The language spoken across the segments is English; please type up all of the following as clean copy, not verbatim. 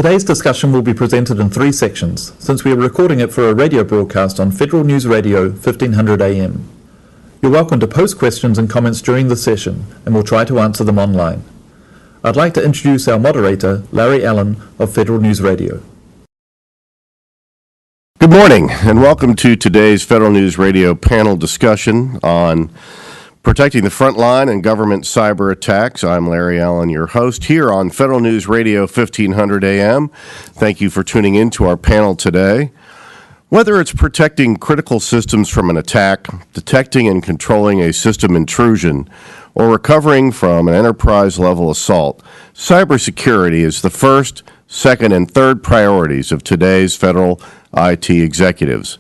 Today's discussion will be presented in three sections, since we are recording it for a radio broadcast on Federal News Radio 1500 AM. You're welcome to post questions and comments during the session, and we'll try to answer them online. I'd like to introduce our moderator, Larry Allen of Federal News Radio. Good morning, and welcome to today's Federal News Radio panel discussion on protecting the front line and government cyber attacks. I'm Larry Allen, your host here on Federal News Radio 1500 AM. Thank you for tuning in to our panel today. Whether it's protecting critical systems from an attack, detecting and controlling a system intrusion, or recovering from an enterprise-level assault, cybersecurity is the first, second, and third priorities of today's federal IT executives.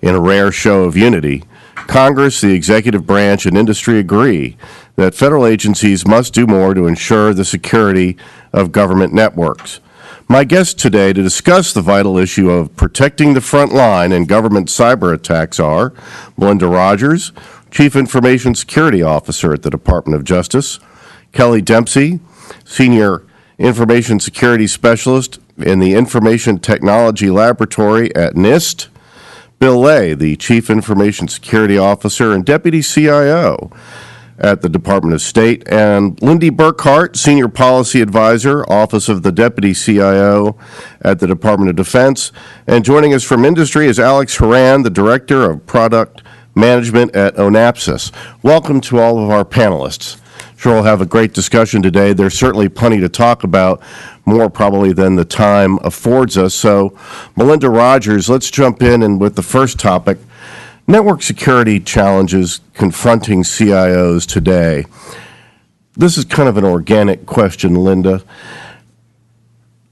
In a rare show of unity, Congress, the executive branch, and industry agree that federal agencies must do more to ensure the security of government networks. My guests today to discuss the vital issue of protecting the front line and government cyber attacks are Melinda Rogers, Chief Information Security Officer at the Department of Justice, Kelley Dempsey, Senior Information Security Specialist in the Information Technology Laboratory at NIST, Bill Lay, the Chief Information Security Officer and Deputy CIO at the Department of State, and Lindy Burkhart, Senior Policy Advisor, Office of the Deputy CIO at the Department of Defense. And joining us from industry is Alex Horan, the Director of Product Management at Onapsis. Welcome to all of our panelists. Sure, we'll have a great discussion today. There's certainly plenty to talk about, more probably than the time affords us. So, Melinda Rogers, let's jump in and with the first topic, network security challenges confronting CIOs today. This is kind of an organic question, Linda.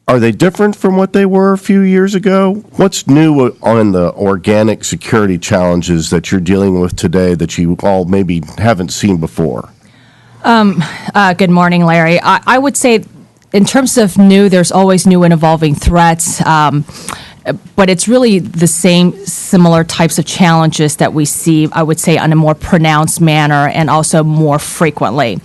Are they different from what they were a few years ago? What's new on the organic security challenges that you're dealing with today that you all maybe haven't seen before? Good morning, Larry. I would say in terms of new, there's always new and evolving threats, but it's really the same similar types of challenges that we see, I would say, on a more pronounced manner and also more frequently.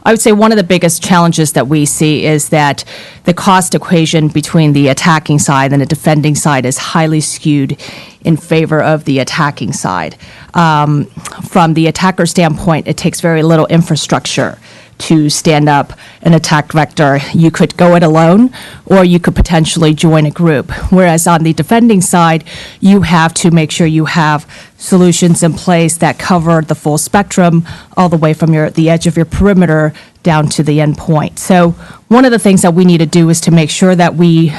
I would say one of the biggest challenges that we see is that the cost equation between the attacking side and the defending side is highly skewed in favor of the attacking side. From the attacker standpoint, it takes very little infrastructure to stand up an attack vector. You could go it alone, or you could potentially join a group. Whereas on the defending side, you have to make sure you have solutions in place that cover the full spectrum, all the way from the edge of your perimeter down to the endpoint. So one of the things that we need to do is to make sure that we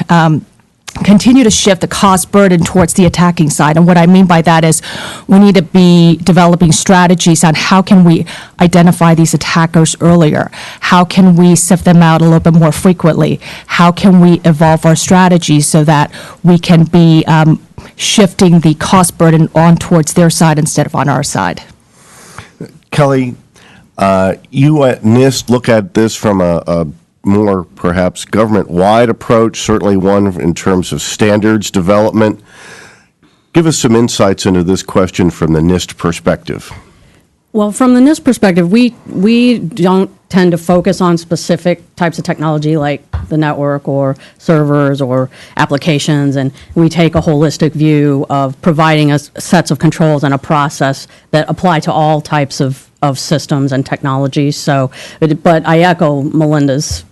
continue to shift the cost burden towards the attacking side. And what I mean by that is we need to be developing strategies on how can we identify these attackers earlier? How can we sift them out a little bit more frequently? How can we evolve our strategies so that we can be shifting the cost burden on towards their side instead of on our side? Kelley, you at NIST look at this from a more perhaps government-wide approach, certainly one in terms of standards development. Give us some insights into this question from the NIST perspective. Well, from the NIST perspective, we don't tend to focus on specific types of technology like the network or servers or applications, and we take a holistic view of providing us sets of controls and a process that apply to all types of systems and technologies. So, but I echo Melinda's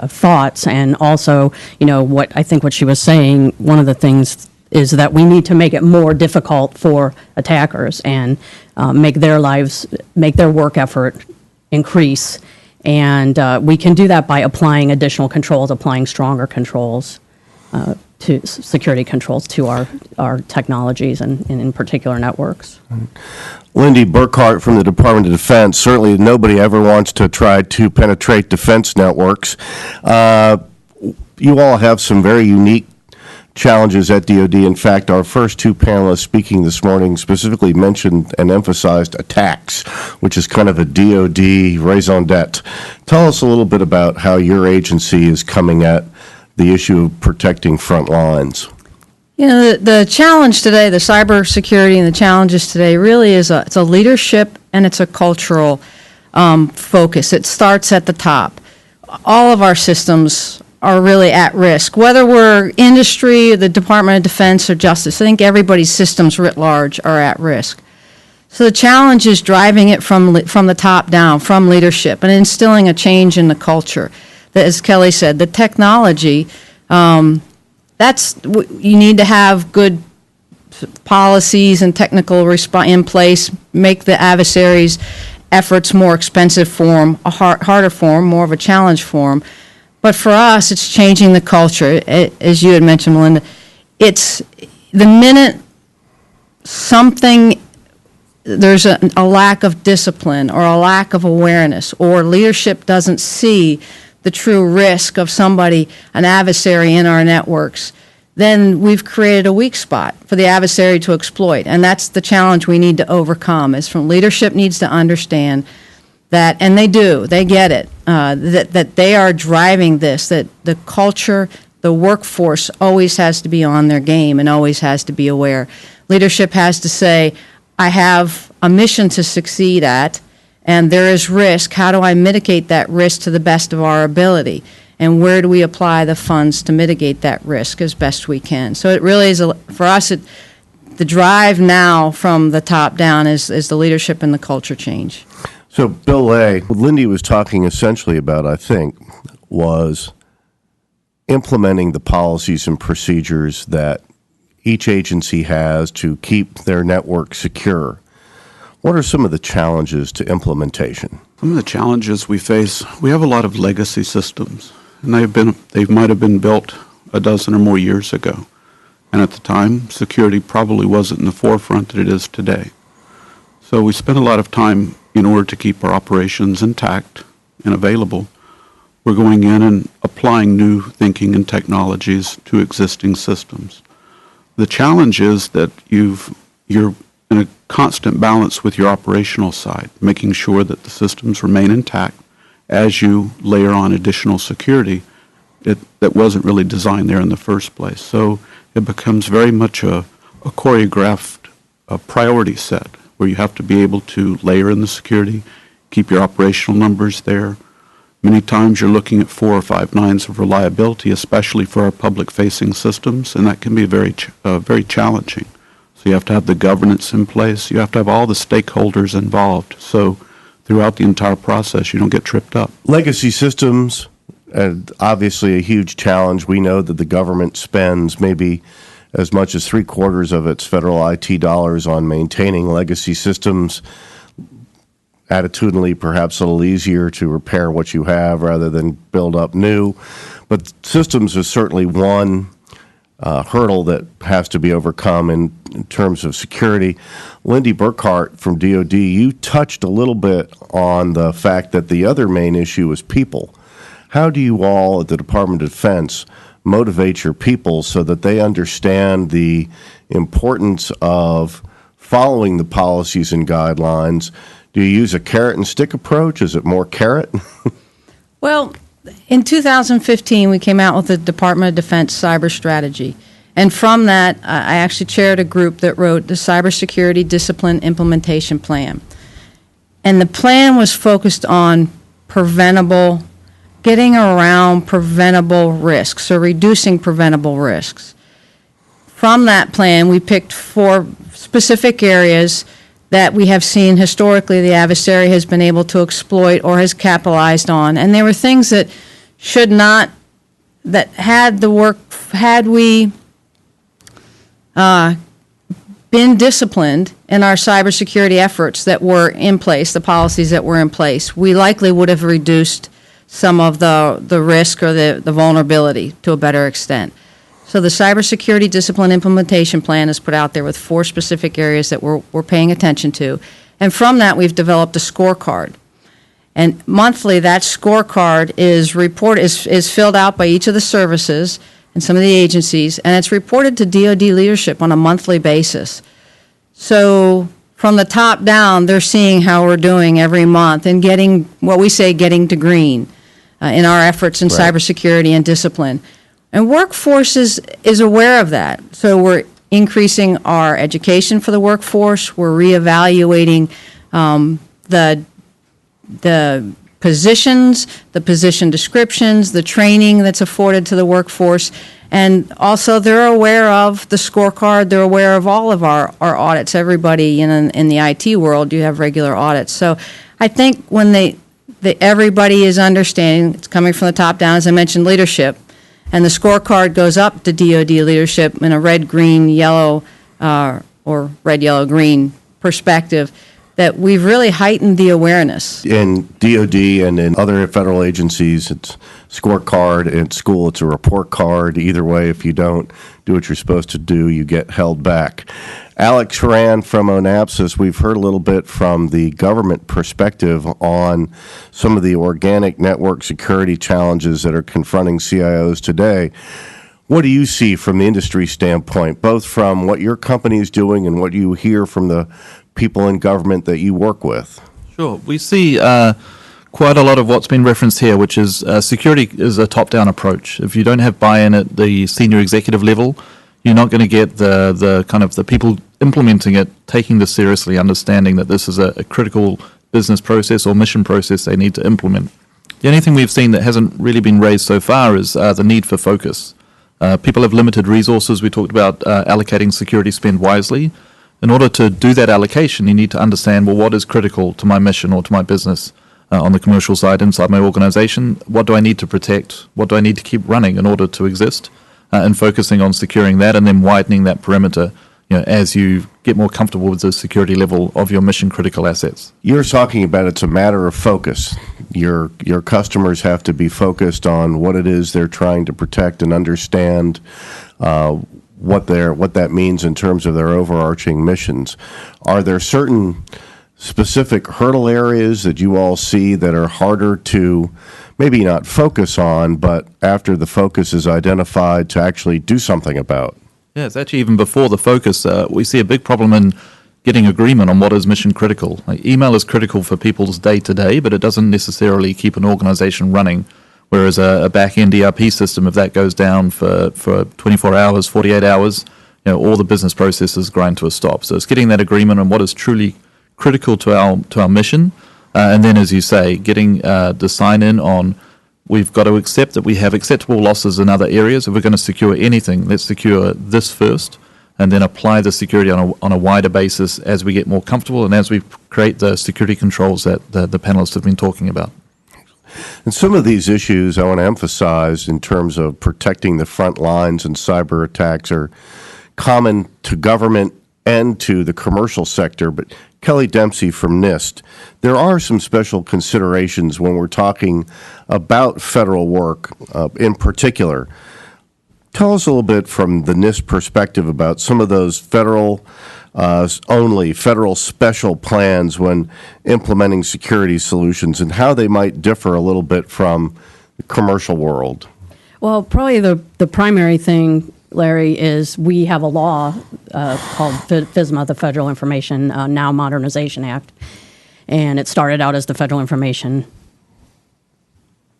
thoughts, and also, what she was saying, one of the things is that we need to make it more difficult for attackers and make their work effort increase. And we can do that by applying additional controls, applying stronger controls, to security controls to our technologies and in particular networks. Lindy Burkhart from the Department of Defense. Certainly nobody ever wants to try to penetrate defense networks. You all have some very unique challenges at DoD. In fact, our first two panelists speaking this morning specifically mentioned and emphasized attacks, which is kind of a DoD raison d'etre. Tell us a little bit about how your agency is coming at the issue of protecting front lines. The challenge today, the cybersecurity and the challenges today really is it's a leadership and it's a cultural focus. It starts at the top. All of our systems are really at risk. Whether we're industry, the Department of Defense, or Justice, I think everybody's systems writ large are at risk. So the challenge is driving it from the top down, from leadership, and instilling a change in the culture. That, as Kelley said, the technology, you need to have good policies and technical in place, make the adversaries' efforts more expensive for them, a harder for them, more of a challenge for them. But for us, it's changing the culture. As you had mentioned, Melinda, it's the minute there's a lack of discipline or a lack of awareness, or leadership doesn't see the true risk of somebody, an adversary in our networks, then we've created a weak spot for the adversary to exploit. And that's the challenge we need to overcome, is from leadership needs to understand that, and they do, they get it, that they are driving this, that the culture, the workforce always has to be on their game and always has to be aware. Leadership has to say, I have a mission to succeed at, and there is risk. How do I mitigate that risk to the best of our ability? And where do we apply the funds to mitigate that risk as best we can? So it really is, for us, the drive now from the top down is the leadership and the culture change. So, Bill Lay, what Lindy was talking essentially about, I think, was implementing the policies and procedures that each agency has to keep their network secure. What are some of the challenges to implementation? Some of the challenges we face, we have a lot of legacy systems, and they might have been built a dozen or more years ago. And at the time, security probably wasn't in the forefront that it is today. So we spent a lot of time, in order to keep our operations intact and available, we're going in and applying new thinking and technologies to existing systems. The challenge is that you're in a constant balance with your operational side, making sure that the systems remain intact as you layer on additional security that wasn't really designed there in the first place. So it becomes very much a choreographed priority set, where you have to be able to layer in the security, keep your operational numbers there. Many times you're looking at 4 or 5 nines of reliability, especially for our public-facing systems, and that can be very challenging. So you have to have the governance in place. You have to have all the stakeholders involved. So throughout the entire process, you don't get tripped up. Legacy systems, obviously a huge challenge. We know that the government spends maybe as much as 3/4 of its federal IT dollars on maintaining legacy systems. Attitudinally, perhaps a little easier to repair what you have rather than build up new. But systems is certainly one hurdle that has to be overcome in terms of security. Lindy Burkhart from DOD, you touched a little bit on the fact that the other main issue is people. How do you all at the Department of Defense motivate your people so that they understand the importance of following the policies and guidelines? Do you use a carrot and stick approach? Is it more carrot? Well, in 2015, we came out with the Department of Defense cyber strategy. And from that, I actually chaired a group that wrote the Cybersecurity Discipline Implementation Plan. And the plan was focused on getting around preventable risks, or reducing preventable risks. From that plan, we picked 4 specific areas that we have seen historically the adversary has been able to exploit or has capitalized on. And there were things that had we been disciplined in our cybersecurity efforts that were in place, the policies that were in place, we likely would have reduced some of the risk or the vulnerability to a better extent. So the Cybersecurity Discipline Implementation Plan is put out there with 4 specific areas that we're paying attention to. And from that, we've developed a scorecard. And monthly, that scorecard is filled out by each of the services and some of the agencies, and it's reported to DoD leadership on a monthly basis. So from the top down, they're seeing how we're doing every month and getting to green in our efforts in cybersecurity and discipline. And workforce is aware of that. So we're increasing our education for the workforce. We're reevaluating the positions, the position descriptions, the training that's afforded to the workforce, and also they're aware of the scorecard, they're aware of all of our audits. Everybody in the IT world, you have regular audits. So I think when everybody is understanding, it's coming from the top down, as I mentioned, leadership, and the scorecard goes up to DoD leadership in a red, green, yellow, or red, yellow, green perspective, that we've really heightened the awareness. In DOD and in other federal agencies, it's scorecard. In school, it's a report card. Either way, if you don't do what you're supposed to do, you get held back. Alex Horan from Onapsis, we've heard a little bit from the government perspective on some of the organic network security challenges that are confronting CIOs today. What do you see from the industry standpoint, both from what your company is doing and what you hear from the people in government that you work with? Sure. We see quite a lot of what's been referenced here, which is security is a top-down approach. If you don't have buy-in at the senior executive level, you're not going to get the kind of the people implementing it taking this seriously, understanding that this is a critical business process or mission process they need to implement. The only thing we've seen that hasn't really been raised so far is the need for focus. People have limited resources. We talked about allocating security spend wisely. In order to do that allocation, you need to understand, well, what is critical to my mission or to my business on the commercial side inside my organization? What do I need to protect? What do I need to keep running in order to exist? And focusing on securing that and then widening that perimeter, as you get more comfortable with the security level of your mission critical assets. You're talking about it's a matter of focus. Your customers have to be focused on what it is they're trying to protect and understand what that means in terms of their overarching missions. Are there certain specific hurdle areas that you all see that are harder to maybe not focus on, but after the focus is identified, to actually do something about? Yeah, it's actually even before the focus. We see a big problem in getting agreement on what is mission critical. Like, email is critical for people's day-to-day, but it doesn't necessarily keep an organization running. Whereas a back-end ERP system, if that goes down for 24 hours, 48 hours, all the business processes grind to a stop. So it's getting that agreement on what is truly critical to our mission. And then, as you say, getting the sign-in on, we've got to accept that we have acceptable losses in other areas. If we're going to secure anything, let's secure this first, and then apply the security on a wider basis as we get more comfortable and as we create the security controls that the panelists have been talking about. And some of these issues I want to emphasize in terms of protecting the front lines and cyber attacks are common to government and to the commercial sector. But Kelley Dempsey from NIST, there are some special considerations when we're talking about federal work in particular. Tell us a little bit from the NIST perspective about some of those federal special plans when implementing security solutions and how they might differ a little bit from the commercial world. Well, probably the primary thing, Larry, is we have a law called FISMA, the Federal Information Now Modernization Act, and it started out as the Federal Information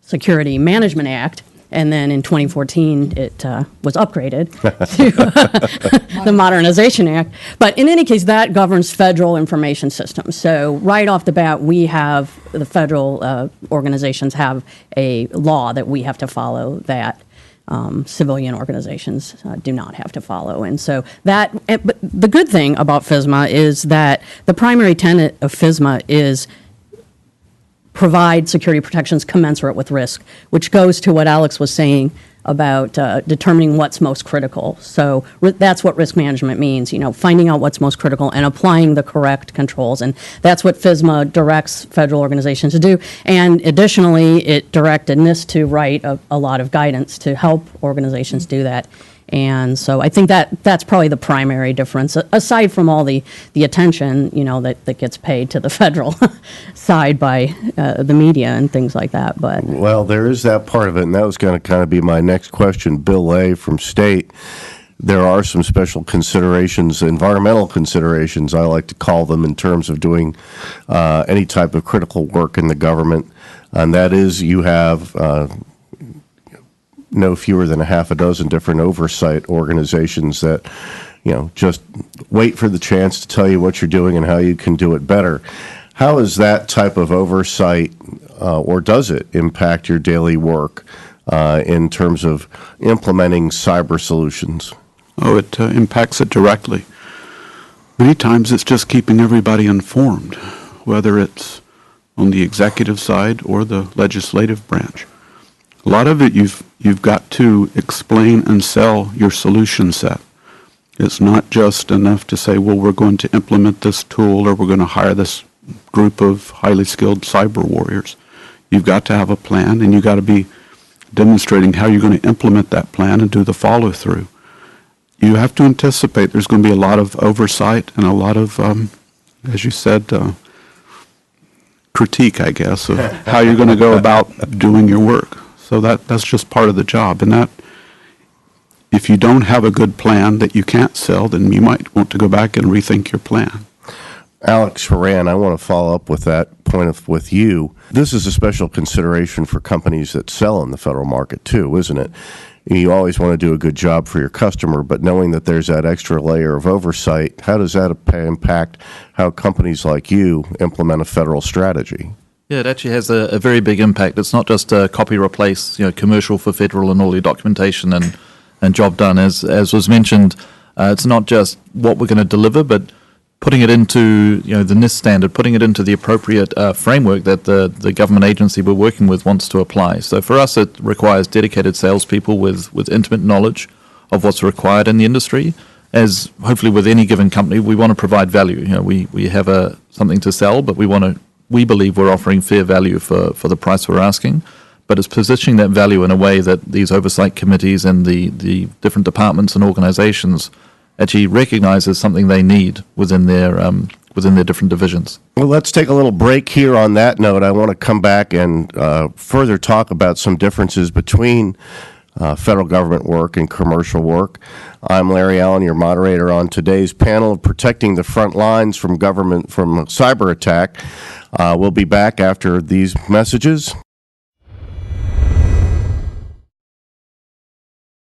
Security Management Act. And then in 2014, it was upgraded to the Modernization Act. But in any case, that governs federal information systems. So right off the bat, we have, the federal organizations have a law that we have to follow that civilian organizations do not have to follow. And so but the good thing about FISMA is that the primary tenet of FISMA is provide security protections commensurate with risk, which goes to what Alex was saying about determining what's most critical. So that's what risk management means, finding out what's most critical and applying the correct controls. And that's what FISMA directs federal organizations to do. And additionally, it directed NIST to write a lot of guidance to help organizations do that. And so I think that's probably the primary difference, aside from all the attention, that gets paid to the federal side by the media and things like that. But well, there is that part of it, and that was going to kind of be my next question. Bill A. from State, there are some special considerations, environmental considerations, I like to call them, in terms of doing any type of critical work in the government, and that is you have no fewer than a half a dozen different oversight organizations that, just wait for the chance to tell you what you're doing and how you can do it better. How is that type of oversight or does it impact your daily work in terms of implementing cyber solutions? Oh, it impacts it directly. Many times it's just keeping everybody informed, whether it's on the executive side or the legislative branch. A lot of it you've got to explain and sell your solution set. It's not just enough to say, well, we're going to implement this tool or we're going to hire this group of highly skilled cyber warriors. You've got to have a plan, and you've got to be demonstrating how you're going to implement that plan and do the follow-through. You have to anticipate there's going to be a lot of oversight and a lot of, as you said, critique, I guess, of how you're going to go about doing your work. So that's just part of the job. And that, if you don't have a good plan that you can't sell, then you might want to go back and rethink your plan. Alex Horan, I want to follow up with that point with you. This is a special consideration for companies that sell in the federal market too, isn't it? You always want to do a good job for your customer, but knowing that there's that extra layer of oversight, how does that impact how companies like you implement a federal strategy? Yeah, it actually has a very big impact. It's not just a copy replace, commercial for federal and all your documentation and job done. As was mentioned, it's not just what we're going to deliver, but putting it into the NIST standard, putting it into the appropriate framework that the government agency we're working with wants to apply. So for us, it requires dedicated salespeople with intimate knowledge of what's required in the industry. As hopefully with any given company, we want to provide value. We have something to sell, but we believe we're offering fair value for the price we're asking. But it's positioning that value in a way that these oversight committees and the different departments and organizations actually recognize as something they need within their different divisions. Well, let's take a little break here on that note. I want to come back and further talk about some differences between federal government work and commercial work. I'm Larry Allen, your moderator on today's panel of Protecting the Front Lines from Cyber Attack. We'll be back after these messages.